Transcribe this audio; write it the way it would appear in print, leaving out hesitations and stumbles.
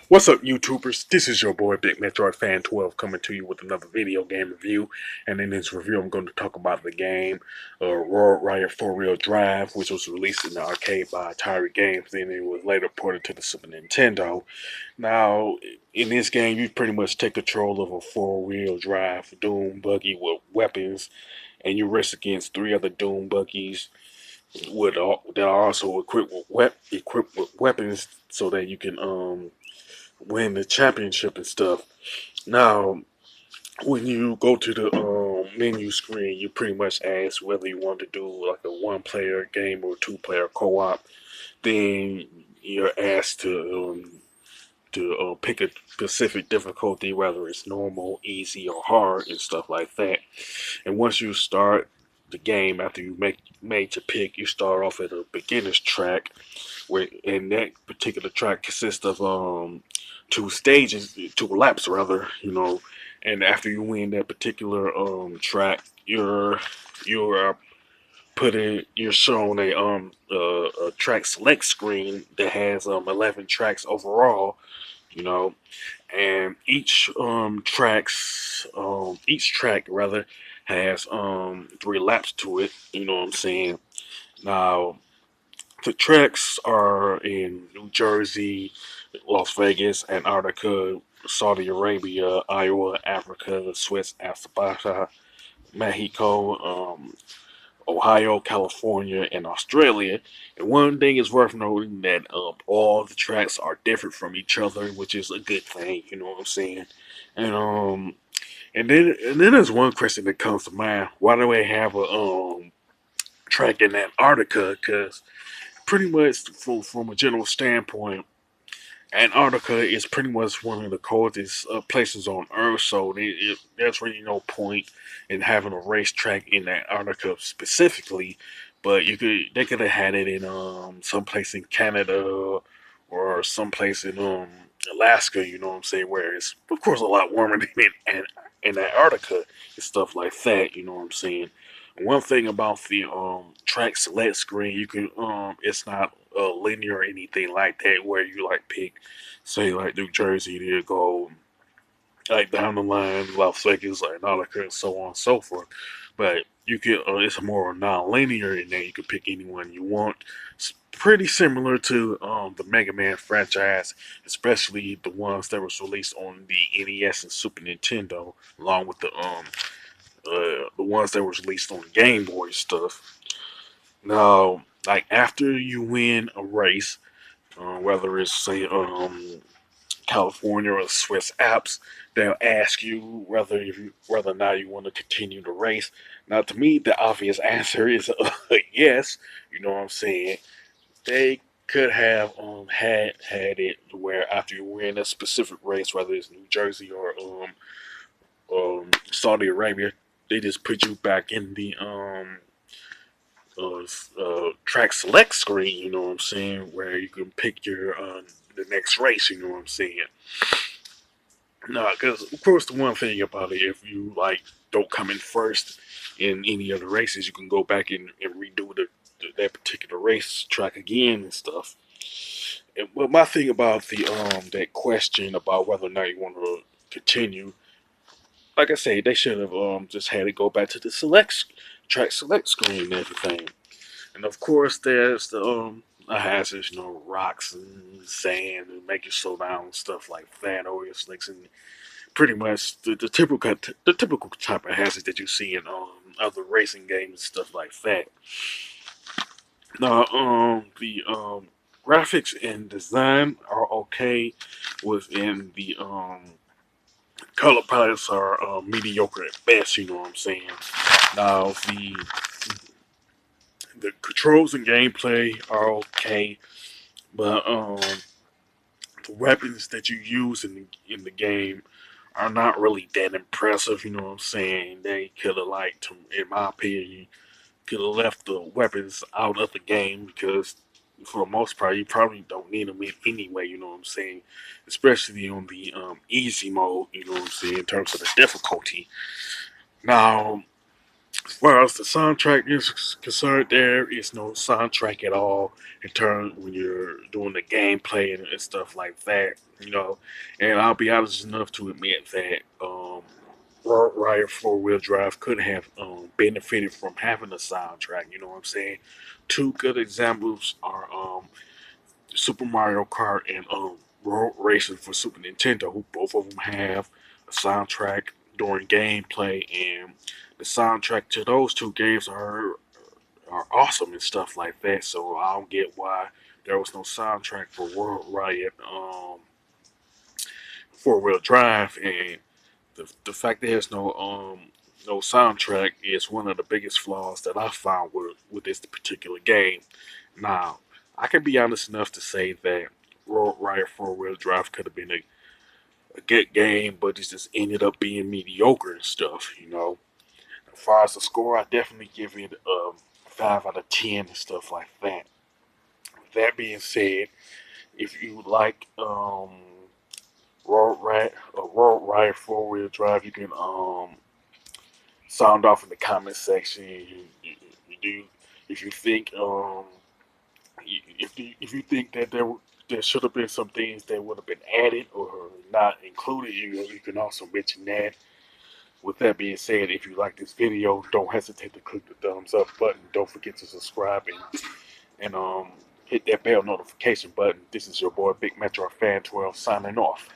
What's up, YouTubers? This is your boy Big Metroid Fan 12 coming to you with another video game review. And in this review, I'm going to talk about the game Road Riot 4-Wheel Drive, which was released in the arcade by Atari Games, and it was later ported to the Super Nintendo. Now, in this game, you pretty much take control of a 4-wheel drive Doom buggy with weapons, and you race against three other Doom buggies that are also equipped with weapons, so that you can win the championship and stuff. Now, when you go to the menu screen, you pretty much ask whether you want to do like a one-player game or two-player co-op. Then you're asked to pick a specific difficulty, whether it's normal, easy, or hard, and stuff like that. And once you start the game, after you made your pick, you start off at a beginner's track, and that particular track consists of two stages, two laps rather, and after you win that particular track, you're you're shown a track select screen that has 11 tracks overall, you know, and each track rather has three laps to it. You know what I'm saying? Now the tracks are in New Jersey, Las Vegas, Antarctica, Saudi Arabia, Iowa, Africa, Swiss, Alabama, Mexico, Ohio, California, and Australia. And one thing is worth noting that all the tracks are different from each other, which is a good thing. You know what I'm saying? And then there's one question that comes to mind: why do they have a track in Antarctica? Because pretty much from a general standpoint, Antarctica is pretty much one of the coldest places on Earth, so there's really no point in having a racetrack in Antarctica specifically. But they could have had it in someplace in Canada or someplace in Alaska. You know what I'm saying? Where it's of course a lot warmer than in Antarctica and stuff like that. You know what I'm saying? One thing about the track select screen, you can it's not linear or anything like that, where you like pick, say like New Jersey to go like down the line, Las Vegas, like Nautica, and so on and so forth. But you can it's more non-linear in that you can pick anyone you want. It's pretty similar to the Mega Man franchise, especially the ones that was released on the NES and Super Nintendo, along with the ones that was released on Game Boy stuff. Now, like after you win a race, whether it's say California or Swiss Alps, they'll ask you whether or not you want to continue the race. Now, to me, the obvious answer is yes. You know what I'm saying? They could have had it where after you win a specific race, whether it's New Jersey or Saudi Arabia, they just put you back in the track select screen. You know what I'm saying? Where you can pick your the next race. You know what I'm saying? No, because of course the one thing about it, if you like don't come in first in any of the races, you can go back and redo that particular race track again and stuff. But my thing about the that question about whether or not you want to continue, like I say, they should have just had it go back to the track select screen and everything. And of course, there's the hazards, rocks and sand and make you slow down and stuff like that, oil slicks, and pretty much the typical type of hazards that you see in other racing games and stuff like that. Now, the graphics and design are okay. Within the color palettes are mediocre at best. You know what I'm saying? Now, the controls and gameplay are okay, but the weapons that you use in the game are not really that impressive. You know what I'm saying? They could have liked, in my opinion, could have left the weapons out of the game because for the most part you probably don't need them anyway. You know what I'm saying? Especially on the easy mode. You know what I'm saying in terms of the difficulty. Now, As far as the soundtrack is concerned, there is no soundtrack at all in terms when you're doing the gameplay and stuff like that. And I'll be honest enough to admit that Road Riot 4 Wheel Drive could have benefited from having a soundtrack. You know what I'm saying? Two good examples are Super Mario Kart and Road Racing for Super Nintendo, who both of them have a soundtrack during gameplay, and the soundtrack to those two games are awesome and stuff like that. So I don't get why there was no soundtrack for World Riot 4 Wheel Drive, and the fact that there's no soundtrack is one of the biggest flaws that I found with this particular game. Now, I can be honest enough to say that Road Riot 4 Wheel Drive could have been a good game, but it just ended up being mediocre and stuff. As far as the score, I definitely give it 5 out of 10 and stuff like that. With that being said, if you like Road Riot 4 Wheel Drive, you can sound off in the comment section. You do if you think if you think that there should have been some things that would have been added or not included, you can also mention that. With that being said, if you like this video, don't hesitate to click the thumbs up button. Don't forget to subscribe and hit that bell notification button. This is your boy Big Metro Fan 12 signing off.